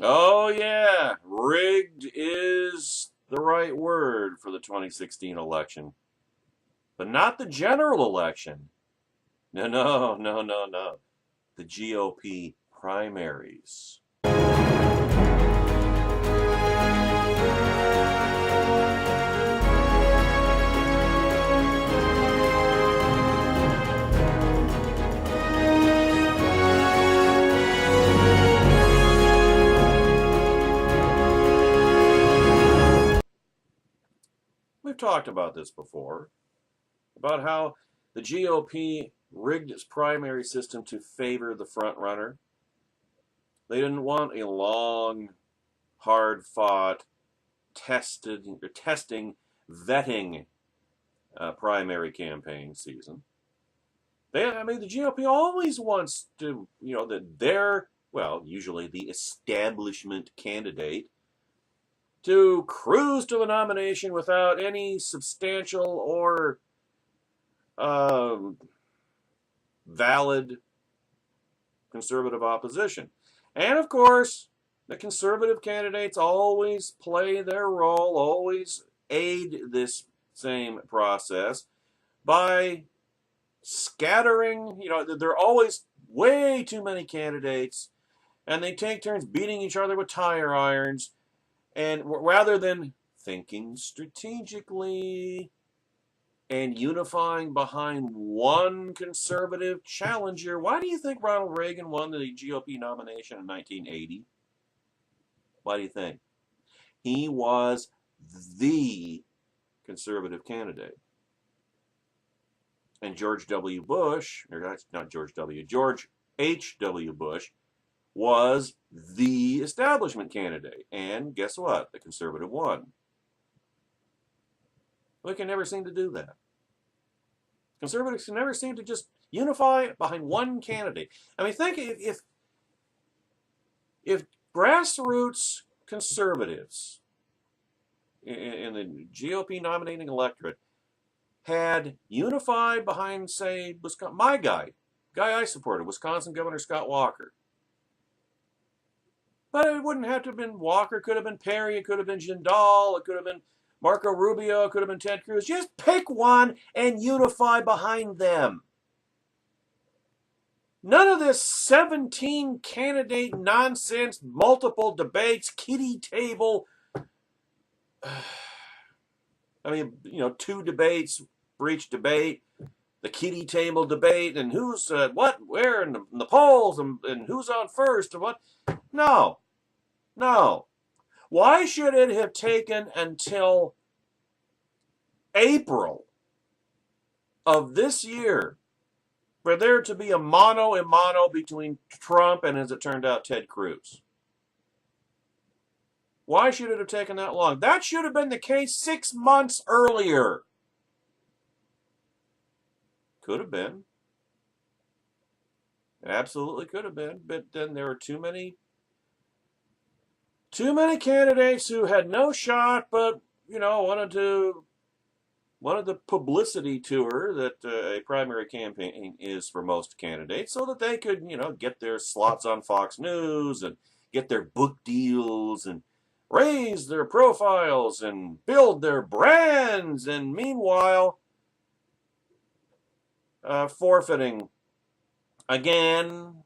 Oh, yeah. Rigged is the right word for the 2016 election. But not the general election. No, no, no, no, no. The GOP primaries. We've talked about this before, about how the GOP rigged its primary system to favor the front runner. They didn't want a long, hard-fought, testing, vetting primary campaign season. The GOP always wants to, that their, well, usually the establishment candidate, to cruise to the nomination without any substantial or valid conservative opposition. And of course, the conservative candidates always play their role, always aid this same process by scattering. There are always way too many candidates, and they take turns beating each other with tire irons. And rather than thinking strategically and unifying behind one conservative challenger, why do you think Ronald Reagan won the GOP nomination in 1980? Why do you think? He was the conservative candidate. And George W. Bush, or not George W., George H.W. Bush was the establishment candidate. And guess what? The conservative won. We can never seem to do that. Conservatives can never seem to just unify behind one candidate. I mean, think if grassroots conservatives in the GOP nominating electorate had unified behind, say, Wisconsin, my guy I supported, Wisconsin Governor Scott Walker. But it wouldn't have to have been Walker. It could have been Perry. It could have been Jindal. It could have been Marco Rubio. It could have been Ted Cruz. Just pick one and unify behind them. None of this 17 candidate nonsense, multiple debates, kiddie table. I mean, 2 debates for each debate, the kiddie table debate, and who's what, where, and the polls, and who's on first, and what. No. Why should it have taken until April of this year for there to be a mano a mano between Trump and, as it turned out, Ted Cruz? Why should it have taken that long? That should have been the case 6 months earlier. Could have been. It absolutely could have been. But then there were too many candidates who had no shot, but wanted the publicity tour that a primary campaign is for most candidates, so that they could get their slots on Fox News and get their book deals and raise their profiles and build their brands, and meanwhile forfeiting again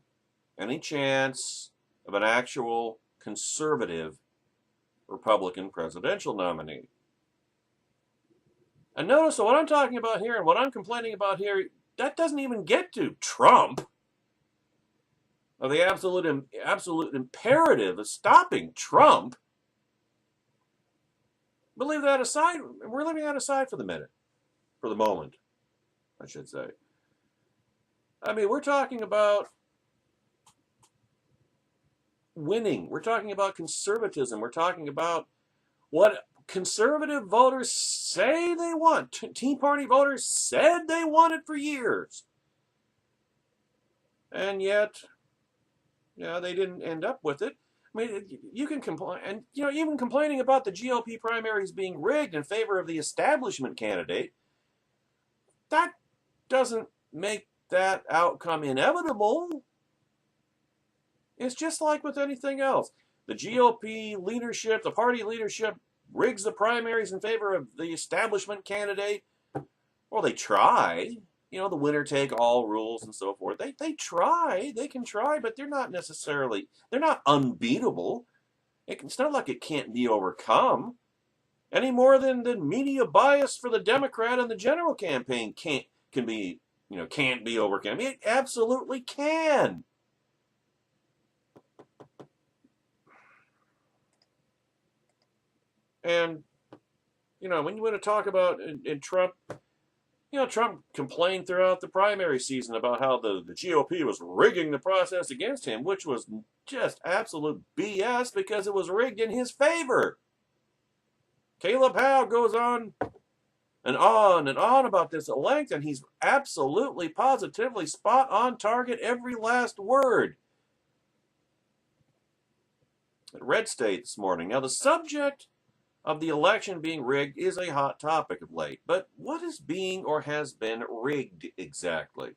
any chance of an actual conservative Republican presidential nominee. And notice that what I'm talking about here and what I'm complaining about here, that doesn't even get to Trump, or the absolute imperative of stopping Trump. But leave that aside. We're leaving that aside for the moment, I should say. I mean, we're talking about winning. We're talking about conservatism. We're talking about what conservative voters say they want. Tea Party voters said they wanted for years. And yet, they didn't end up with it. I mean, you can complain, and even complaining about the GOP primaries being rigged in favor of the establishment candidate, that doesn't make that outcome inevitable. It's just like with anything else. the GOP leadership, the party leadership, rigs the primaries in favor of the establishment candidate. Well, they try. You know, the winner take all rules and so forth. They try. They can try, but they're not unbeatable. It's not like it can't be overcome any more than media bias for the Democrat and the general campaign can't be overcome. It absolutely can. And when you want to talk about in Trump, Trump complained throughout the primary season about how the GOP was rigging the process against him, which was just absolute BS because it was rigged in his favor. Caleb Howe goes on and on about this at length, and he's absolutely, positively spot on target every last word. At Red State this morning. Now, the subject of the election being rigged is a hot topic of late, but what is being or has been rigged exactly?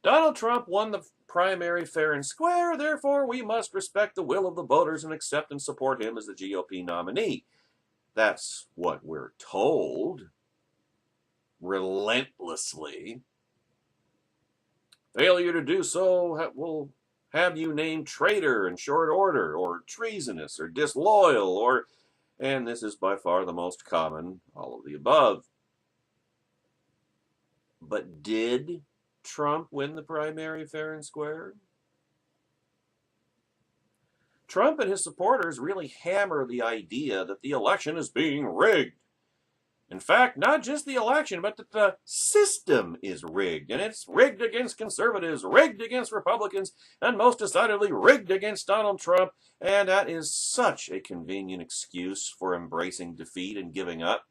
Donald Trump won the primary fair and square, therefore we must respect the will of the voters and accept and support him as the GOP nominee. That's what we're told relentlessly. Failure to do so will have you named traitor in short order, or treasonous, or disloyal, and this is by far the most common, all of the above. But did Trump win the primary fair and square? Trump and his supporters really hammer the idea that the election is being rigged. In fact, not just the election, but that the system is rigged. And it's rigged against conservatives, rigged against Republicans, and most decidedly rigged against Donald Trump. And that is such a convenient excuse for embracing defeat and giving up.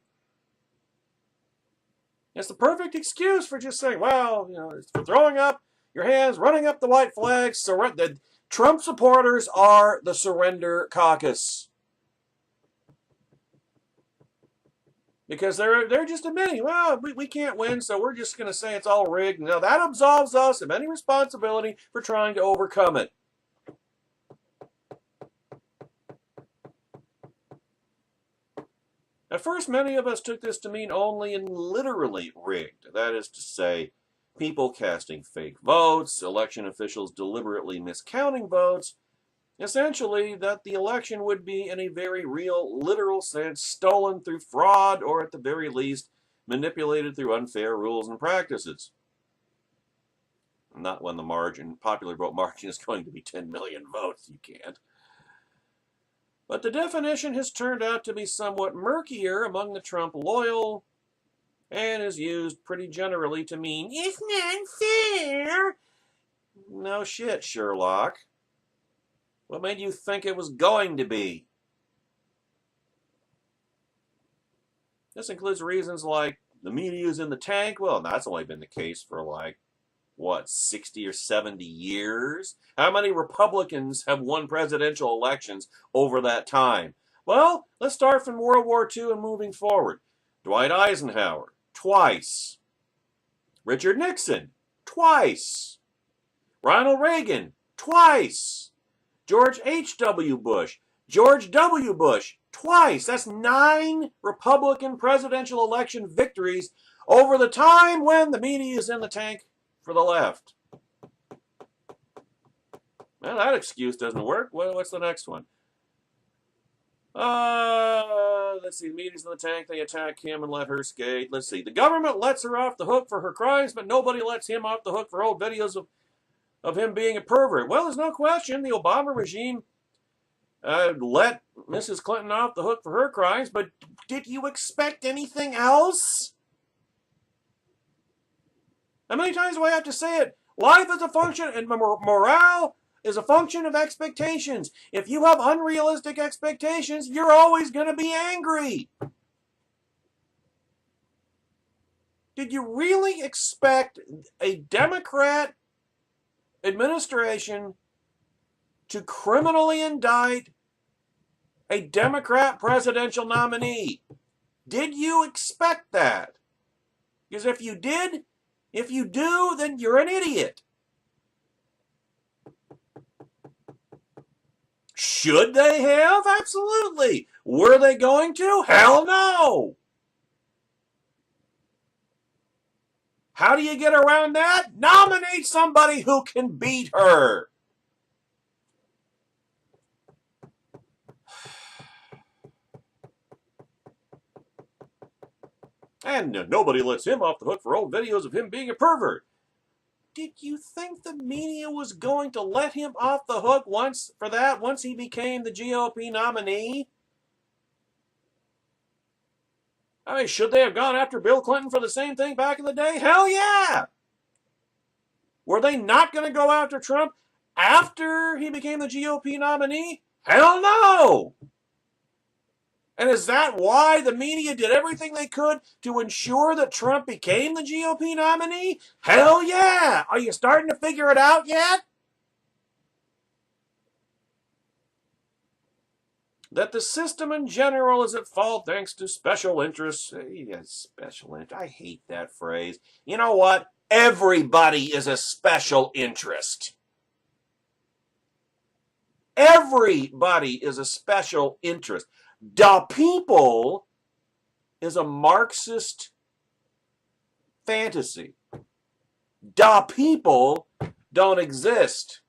It's the perfect excuse for just saying, well, it's for throwing up your hands, running up the white flags. The Trump supporters are the surrender caucus. Because they're just admitting, well, we can't win, so we're just going to say it's all rigged. Now, that absolves us of any responsibility for trying to overcome it. At first, many of us took this to mean only and literally rigged. That is to say, people casting fake votes, election officials deliberately miscounting votes, essentially that the election would be, in a very real, literal sense, stolen through fraud or, at the very least, manipulated through unfair rules and practices. Not when the popular vote margin is going to be 10 million votes. You can't. But the definition has turned out to be somewhat murkier among the Trump loyal and is used pretty generally to mean, it's not fair. No shit, Sherlock. What made you think it was going to be? This includes reasons like the media's in the tank. Well, that's only been the case for 60 or 70 years? How many Republicans have won presidential elections over that time? Well, let's start from World War II and moving forward. Dwight Eisenhower, twice. Richard Nixon, twice. Ronald Reagan, twice. George H.W. Bush, George W. Bush, twice. That's 9 Republican presidential election victories over the time when the media is in the tank for the left. Well, that excuse doesn't work. What's the next one? Let's see. The media's in the tank. They attack him and let her skate. Let's see. The government lets her off the hook for her crimes, but nobody lets him off the hook for old videos of him being a pervert. Well, there's no question the Obama regime let Mrs. Clinton off the hook for her crimes, but did you expect anything else? How many times do I have to say it? Life is a function, and morale is a function of expectations. If you have unrealistic expectations, you're always going to be angry. Did you really expect a Democrat administration to criminally indict a Democrat presidential nominee? Did you expect that? Because if you do, then you're an idiot. Should they have? Absolutely. Were they going to? Hell no. How do you get around that? Nominate somebody who can beat her. And nobody lets him off the hook for old videos of him being a pervert. Did you think the media was going to let him off the hook once he became the GOP nominee? I mean, should they have gone after Bill Clinton for the same thing back in the day? Hell yeah! Were they not going to go after Trump after he became the GOP nominee? Hell no! And is that why the media did everything they could to ensure that Trump became the GOP nominee? Hell yeah! Are you starting to figure it out yet? That the system in general is at fault thanks to special interests. Yes, special interest. I hate that phrase. You know what? Everybody is a special interest. Everybody is a special interest. Da people is a Marxist fantasy. Da people don't exist.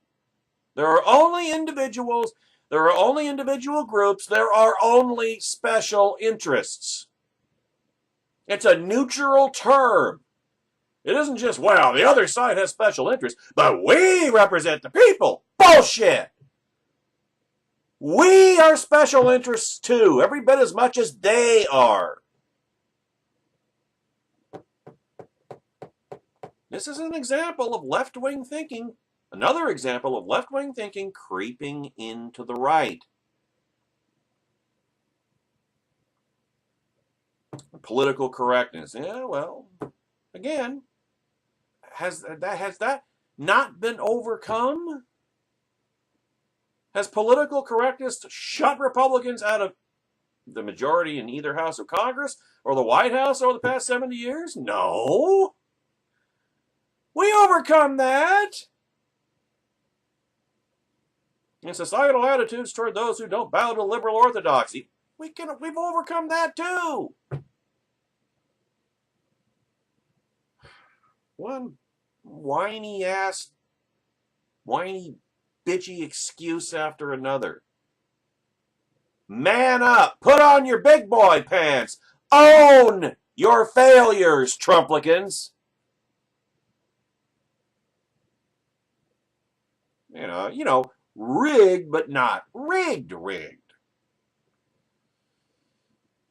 There are only individuals. There are only individual groups. There are only special interests. It's a neutral term. It isn't just, well, the other side has special interests, but we represent the people. Bullshit. We are special interests too, every bit as much as they are. This is an example of left-wing thinking, another example of left-wing thinking creeping into the right. Political correctness. Yeah, well, again, has that not been overcome? Has political correctness shut Republicans out of the majority in either house of Congress or the White House over the past 70 years? No. We overcome that. And societal attitudes toward those who don't bow to liberal orthodoxy, we've overcome that too. One whiny bitchy excuse after another. Man up. Put on your big boy pants. Own your failures, Trumplicans. You know, rigged, but not rigged.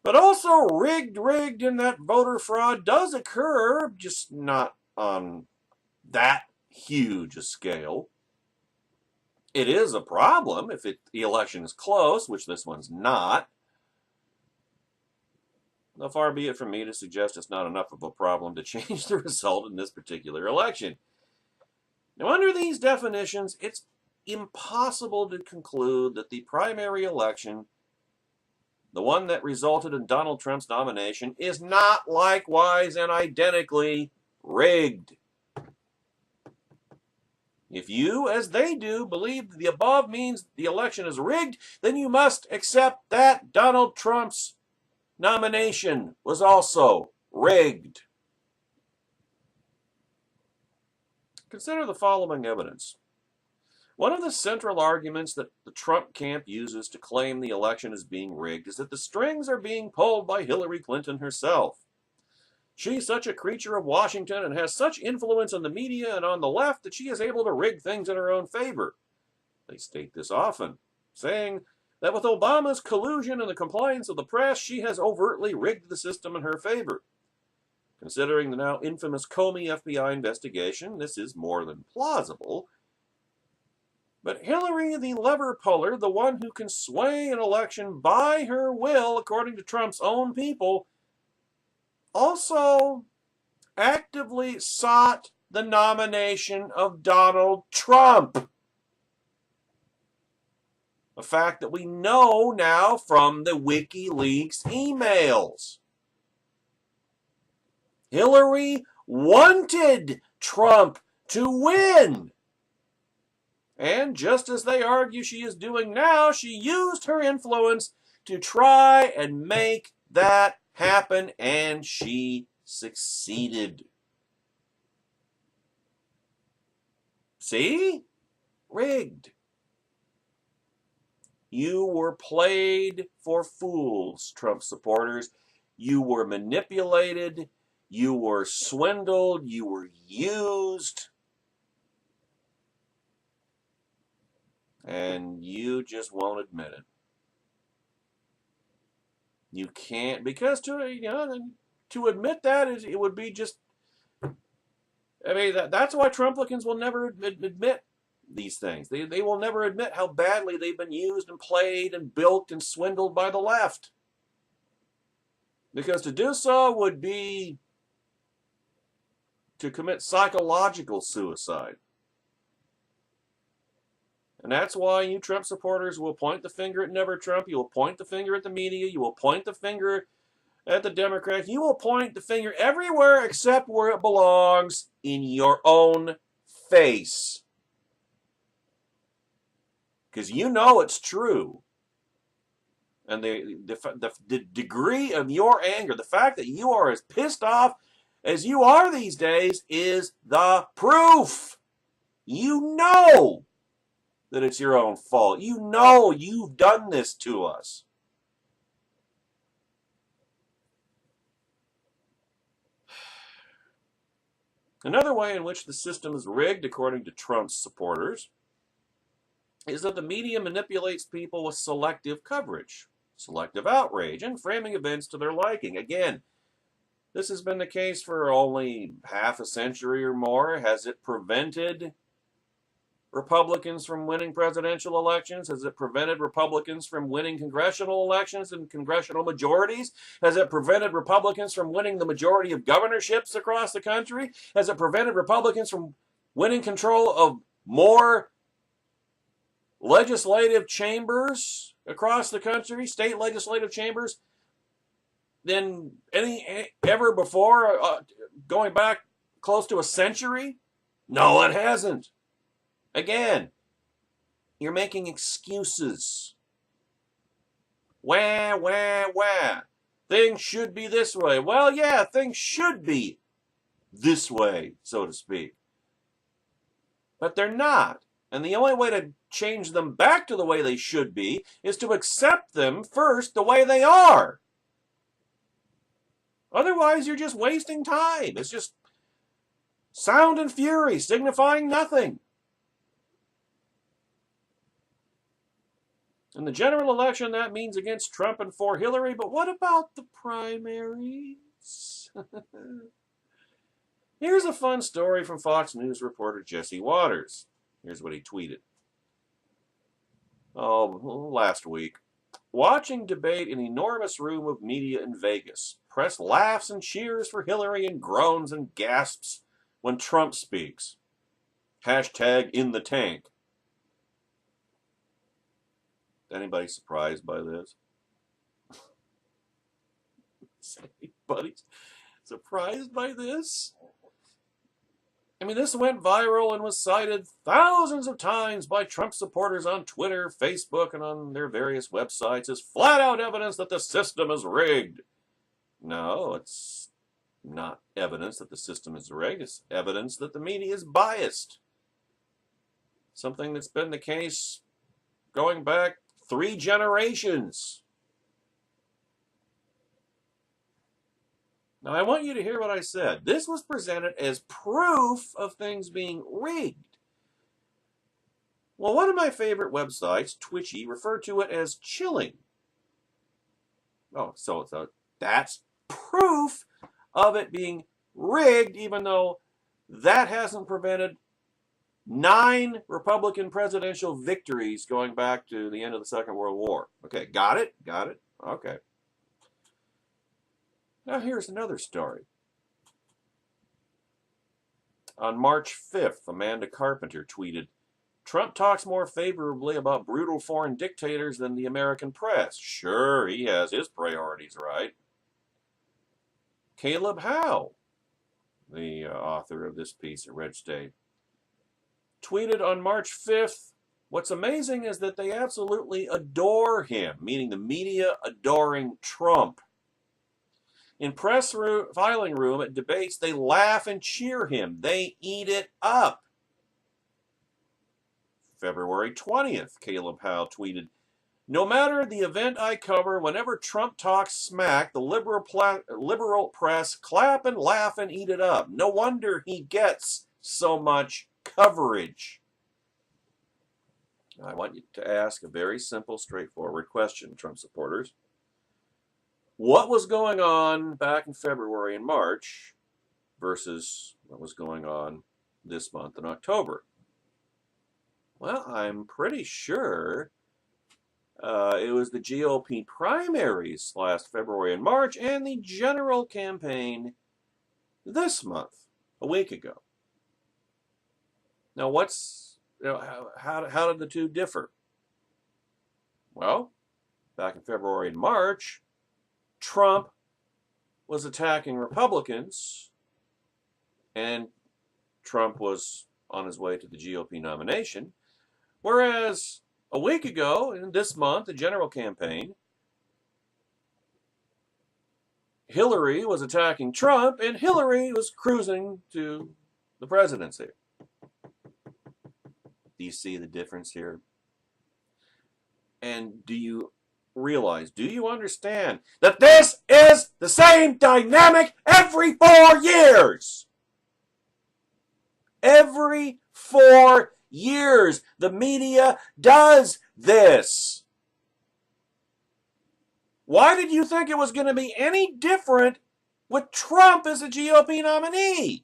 But also rigged in that voter fraud does occur, just not on that huge a scale. It is a problem if the election is close, which this one's not. Though far be it from me to suggest it's not enough of a problem to change the result in this particular election. Now, under these definitions, it's impossible to conclude that the primary election, the one that resulted in Donald Trump's nomination, is not likewise and identically rigged. If you, as they do, believe that the above means the election is rigged, then you must accept that Donald Trump's nomination was also rigged. Consider the following evidence. One of the central arguments that the Trump camp uses to claim the election is being rigged is that the strings are being pulled by Hillary Clinton herself. She's such a creature of Washington and has such influence on the media and on the left that she is able to rig things in her own favor. They state this often, saying that with Obama's collusion and the compliance of the press, she has overtly rigged the system in her favor. Considering the now infamous Comey FBI investigation, this is more than plausible. But Hillary, the lever puller, the one who can sway an election by her will, according to Trump's own people, also actively sought the nomination of Donald Trump. A fact that we know now from the WikiLeaks emails. Hillary wanted Trump to win. And just as they argue she is doing now, she used her influence to try and make that happen, and she succeeded. See? Rigged. You were played for fools, Trump supporters. You were manipulated. You were swindled. You were used. And you just won't admit it. You can't, because to admit that it would be just. I mean, that's why Trumplicans will never admit these things. They will never admit how badly they've been used and played and bilked and swindled by the left. Because to do so would be to commit psychological suicide. And that's why you Trump supporters will point the finger at Never Trump. You will point the finger at the media. You will point the finger at the Democrats. You will point the finger everywhere except where it belongs, in your own face. Because you know it's true. And the degree of your anger, the fact that you are as pissed off as you are these days, is the proof. You know that it's your own fault. You know you've done this to us. Another way in which the system is rigged, according to Trump's supporters, is that the media manipulates people with selective coverage, selective outrage, and framing events to their liking. Again, this has been the case for only half a century or more. Has it prevented Republicans from winning presidential elections? Has it prevented Republicans from winning congressional elections and congressional majorities? Has it prevented Republicans from winning the majority of governorships across the country? Has it prevented Republicans from winning control of more legislative chambers across the country, state legislative chambers, than any ever before, going back close to a century? No, it hasn't. Again, you're making excuses. Wah, wah, wah. Things should be this way. Well, yeah, things should be this way, so to speak. But they're not. And the only way to change them back to the way they should be is to accept them first the way they are. Otherwise, you're just wasting time. It's just sound and fury signifying nothing. In the general election, that means against Trump and for Hillary, but what about the primaries? Here's a fun story from Fox News reporter Jesse Waters. Here's what he tweeted. Last week. Watching debate in enormous room of media in Vegas. Press laughs and cheers for Hillary and groans and gasps when Trump speaks. Hashtag in the tank. Anybody surprised by this? Is anybody surprised by this? I mean, this went viral and was cited thousands of times by Trump supporters on Twitter, Facebook, and on their various websites as flat-out evidence that the system is rigged. No, it's not evidence that the system is rigged. It's evidence that the media is biased. Something that's been the case going back 3 generations. Now, I want you to hear what I said. This was presented as proof of things being rigged. Well, one of my favorite websites, Twitchy, referred to it as chilling. Oh, so that's proof of it being rigged, even though that hasn't prevented 9 Republican presidential victories going back to the end of the Second World War. Okay, got it? Got it? Okay. Now here's another story. On March 5th, Amanda Carpenter tweeted, Trump talks more favorably about brutal foreign dictators than the American press. Sure, he has his priorities right. Caleb Howe, the author of this piece at Red State, tweeted on March 5th, What's amazing is that they absolutely adore him, meaning the media adoring Trump. In filing room at debates, they laugh and cheer him. They eat it up. February 20th, Caleb Howe tweeted, "No matter the event I cover, whenever Trump talks smack, the liberal press clap and laugh and eat it up. No wonder he gets so much coverage." I want you to ask a very simple, straightforward question, Trump supporters. What was going on back in February and March versus what was going on this month in October? Well, I'm pretty sure it was the GOP primaries last February and March and the general campaign this month, a week ago. Now, how did the two differ? Well, back in February and March, Trump was attacking Republicans, and Trump was on his way to the GOP nomination. Whereas a week ago, in this month, the general campaign, Hillary was attacking Trump, and Hillary was cruising to the presidency. Do you see the difference here? And do you realize, do you understand that this is the same dynamic every 4 years? Every 4 years, the media does this. Why did you think it was going to be any different with Trump as a GOP nominee?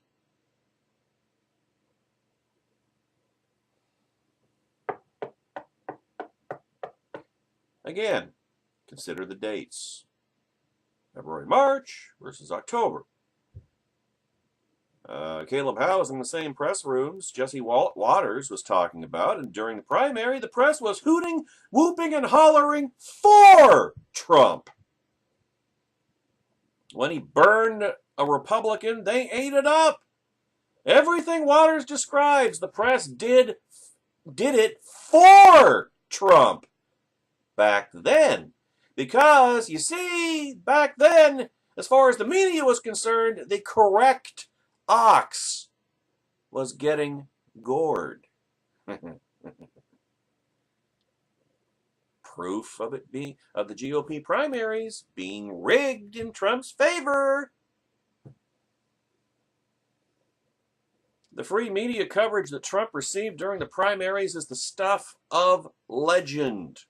Again, consider the dates. February, March versus October. Caleb Howe was in the same press rooms Jesse Waters was talking about, and during the primary, the press was hooting, whooping, and hollering for Trump. When he burned a Republican, they ate it up. Everything Waters describes, the press did it for Trump back then. Because, you see, back then, as far as the media was concerned, the correct ox was getting gored. Proof of the GOP primaries being rigged in Trump's favor. The free media coverage that Trump received during the primaries is the stuff of legend.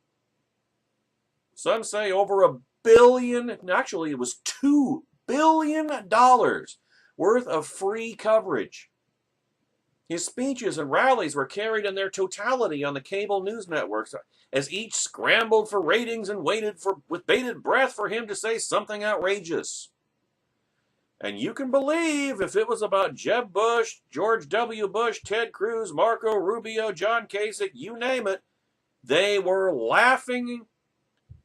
Some say over $1 billion, actually it was $2 billion worth of free coverage. His speeches and rallies were carried in their totality on the cable news networks as each scrambled for ratings and waited with bated breath for him to say something outrageous. And you can believe if it was about Jeb Bush, George W. Bush, Ted Cruz, Marco Rubio, John Kasich, you name it, they were lapping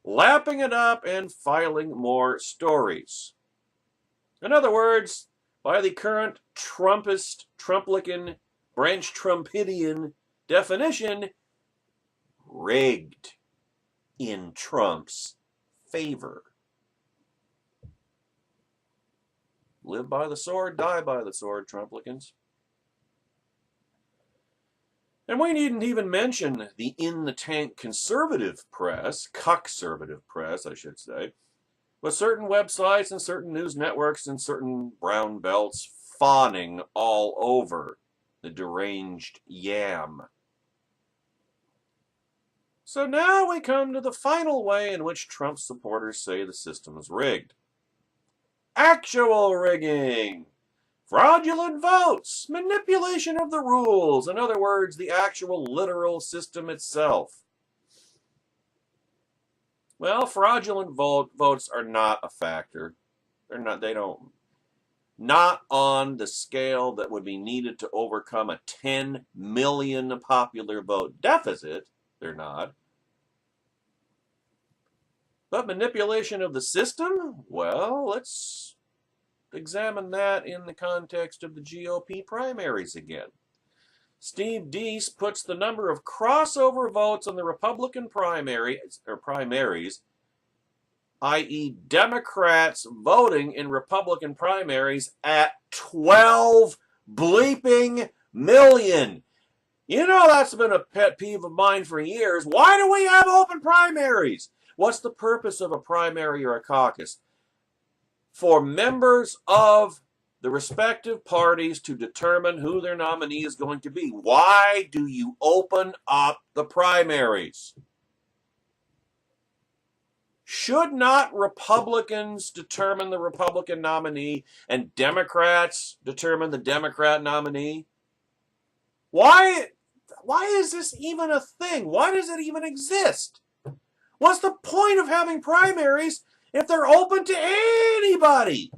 it up and filing more stories. In other words, by the current Trumpist, Trumplican, Branch Trumpidian definition, rigged in Trump's favor. Live by the sword, die by the sword, Trumplicans. And we needn't even mention the in-the-tank conservative press, cuck-servative press, I should say, with certain websites and certain news networks and certain brown belts fawning all over the deranged yam. So now we come to the final way in which Trump supporters say the system is rigged. Actual rigging! Fraudulent votes! Manipulation of the rules! In other words, the actual literal system itself. Well, fraudulent votes are not a factor. Not on the scale that would be needed to overcome a 10 million popular vote deficit. They're not. But manipulation of the system? Well, let's examine that in the context of the GOP primaries again. Steve Deese puts the number of crossover votes on the Republican primaries, i.e. Democrats voting in Republican primaries, at 12 bleeping million. You know that's been a pet peeve of mine for years. Why do we have open primaries? What's the purpose of a primary or a caucus? For members of the respective parties to determine who their nominee is going to be. Why do you open up the primaries? Should not Republicans determine the Republican nominee and Democrats determine the Democrat nominee? Why is this even a thing? Why does it even exist? What's the point of having primaries if they're open to anybody?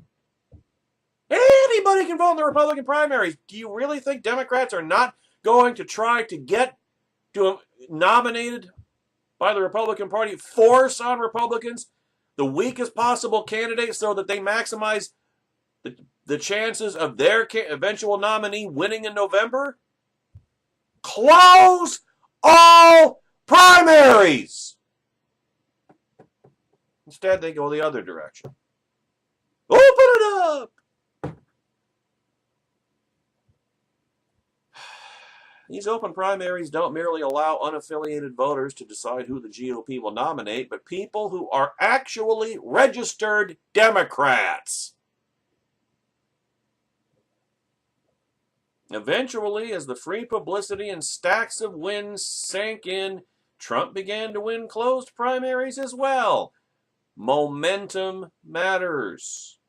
Anybody can vote in the Republican primaries. Do you really think Democrats are not going to try to get nominated by the Republican Party, force on Republicans the weakest possible candidate so that they maximize the chances of their eventual nominee winning in November? Close all primaries! Instead, they go the other direction. Open it up! These open primaries don't merely allow unaffiliated voters to decide who the GOP will nominate, but people who are actually registered Democrats. Eventually, as the free publicity and stacks of wins sank in, Trump began to win closed primaries as well. Momentum matters.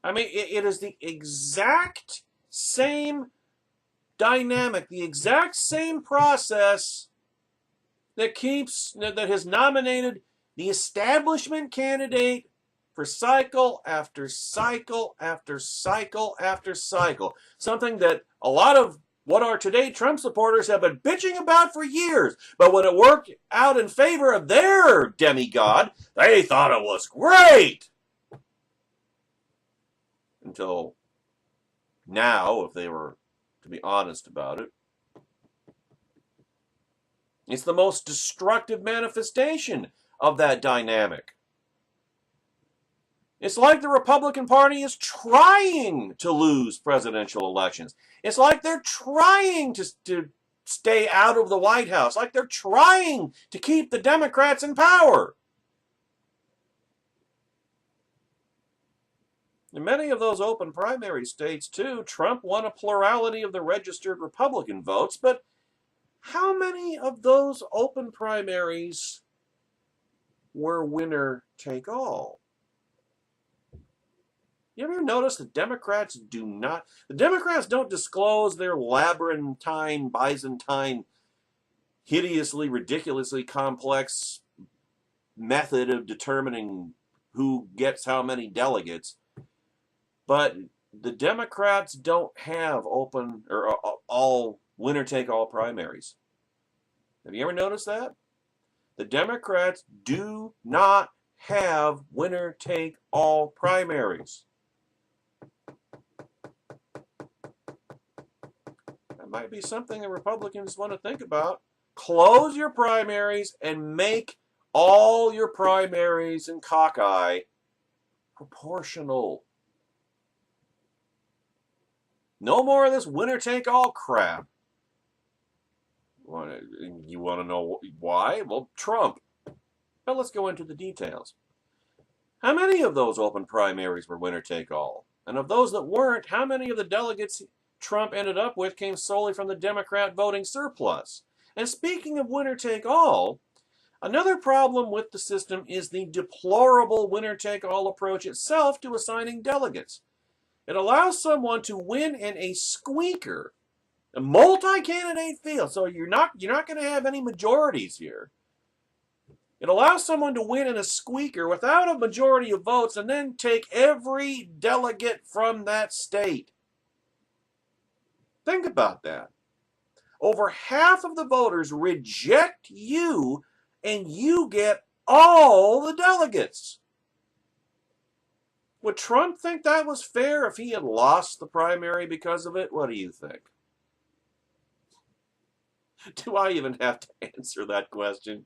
I mean, it is the exact same dynamic, the exact same process that has nominated the establishment candidate for cycle after cycle after cycle after cycle. Something that a lot of what are today Trump supporters have been bitching about for years. But when it worked out in favor of their demigod, they thought it was great. Until now, if they were to be honest about it. It's the most destructive manifestation of that dynamic. It's like the Republican Party is trying to lose presidential elections. It's like they're trying to stay out of the White House, like they're trying to keep the Democrats in power. In many of those open primary states, too, Trump won a plurality of the registered Republican votes, but how many of those open primaries were winner-take-all? You ever notice the Democrats don't disclose their labyrinthine, Byzantine, hideously, ridiculously complex method of determining who gets how many delegates. But the Democrats don't have open or all winner-take-all primaries. Have you ever noticed that? The Democrats do not have winner-take-all primaries. That might be something the Republicans want to think about. Close your primaries and make all your primaries and cockeye proportional. No more of this winner-take-all crap. You want to know why? Well, Trump. But let's go into the details. How many of those open primaries were winner-take-all? And of those that weren't, how many of the delegates Trump ended up with came solely from the Democrat voting surplus? And speaking of winner-take-all, another problem with the system is the deplorable winner-take-all approach itself to assigning delegates. It allows someone to win in a squeaker, a multi-candidate field. So you're not going to have any majorities here. It allows someone to win in a squeaker without a majority of votes and then take every delegate from that state. Think about that. Over half of the voters reject you, and you get all the delegates. Would Trump think that was fair if he had lost the primary because of it? What do you think? Do I even have to answer that question?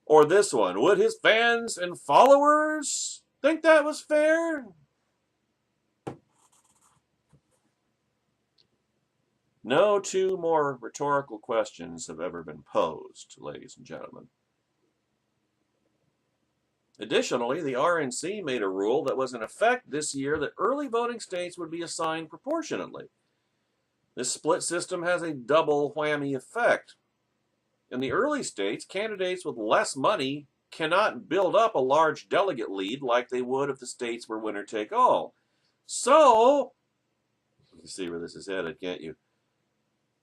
Or this one, would his fans and followers think that was fair? No two more rhetorical questions have ever been posed, ladies and gentlemen. Additionally, the RNC made a rule that was in effect this year that early voting states would be assigned proportionately. This split system has a double whammy effect. In the early states, candidates with less money cannot build up a large delegate lead like they would if the states were winner take all. So, you can see where this is headed, can't you?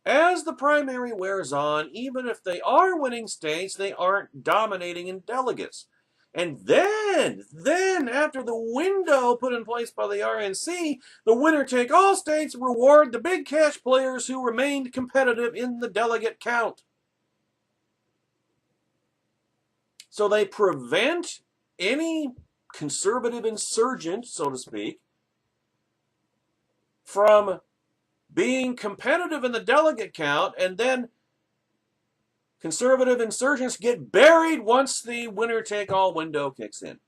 As the primary wears on, even if they are winning states, they aren't dominating in delegates. And then, after the window put in place by the RNC, the winner-take-all states reward the big cash players who remained competitive in the delegate count. So they prevent any conservative insurgent, so to speak, from being competitive in the delegate count, and then conservative insurgents get buried once the winner-take-all window kicks in.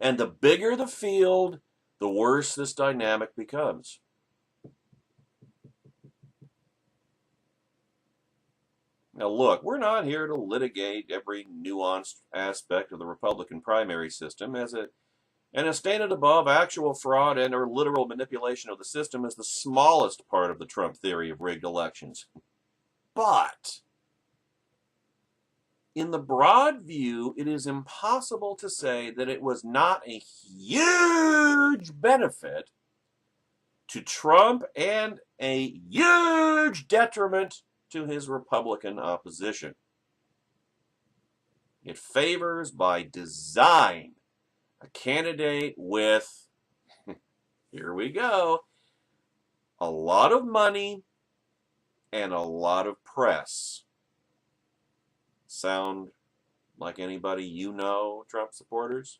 And the bigger the field, the worse this dynamic becomes. Now look, we're not here to litigate every nuanced aspect of the Republican primary system. As stated above, actual fraud and or literal manipulation of the system is the smallest part of the Trump theory of rigged elections. But in the broad view, it is impossible to say that it was not a huge benefit to Trump and a huge detriment to his Republican opposition. It favors by design a candidate with, here we go, a lot of money and a lot of press. Sound like anybody you know, Trump supporters?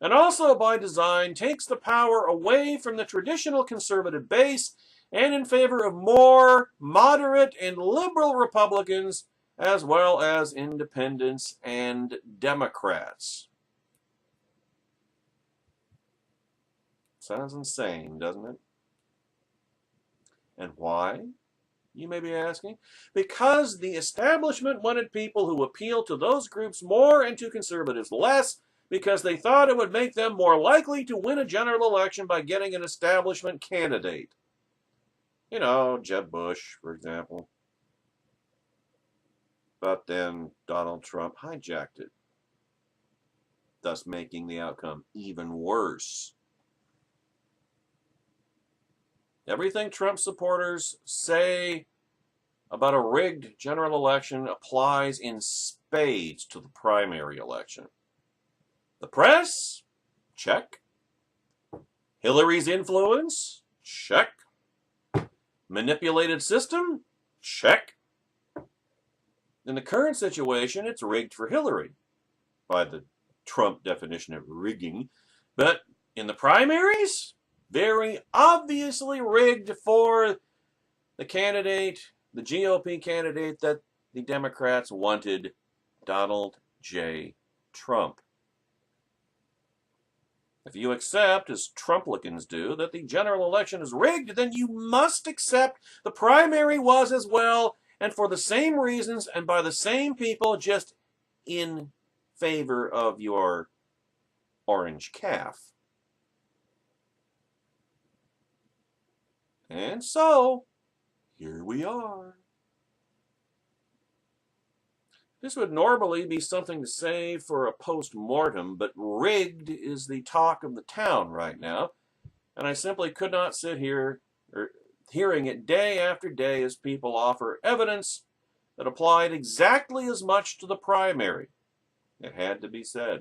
And also by design takes the power away from the traditional conservative base and in favor of more moderate and liberal Republicans as well as independents and Democrats. Sounds insane, doesn't it? And why, you may be asking? Because the establishment wanted people who appeal to those groups more and to conservatives less, because they thought it would make them more likely to win a general election by getting an establishment candidate. You know, Jeb Bush, for example. But then Donald Trump hijacked it, thus making the outcome even worse. Everything Trump supporters say about a rigged general election applies in spades to the primary election. The press? Check. Hillary's influence? Check. Manipulated system? Check. In the current situation, it's rigged for Hillary, by the Trump definition of rigging. But in the primaries, very obviously rigged for the candidate, the GOP candidate that the Democrats wanted, Donald J. Trump. If you accept, as Trumplicans do, that the general election is rigged, then you must accept the primary was as well, and for the same reasons and by the same people, just in favor of your orange calf. And so, here we are. This would normally be something to say for a post-mortem, but rigged is the talk of the town right now, and I simply could not sit here hearing it day after day as people offer evidence that applied exactly as much to the primary. It had to be said.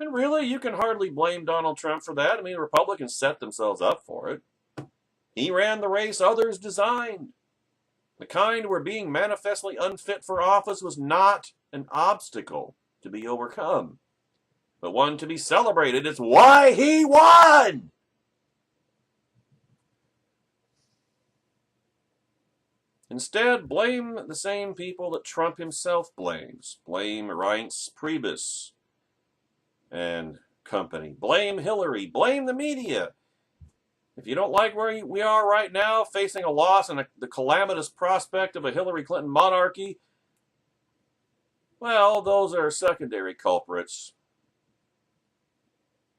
And really, you can hardly blame Donald Trump for that. I mean, Republicans set themselves up for it. He ran the race others designed. The kind where being manifestly unfit for office was not an obstacle to be overcome, but one to be celebrated. It's why he won! Instead, blame the same people that Trump himself blames. Blame Reince Priebus and company. Blame Hillary. Blame the media. If you don't like where we are right now, facing a loss and the calamitous prospect of a Hillary Clinton monarchy, well, those are secondary culprits.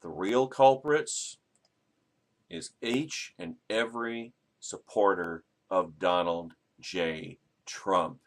The real culprits is each and every supporter of Donald J. Trump.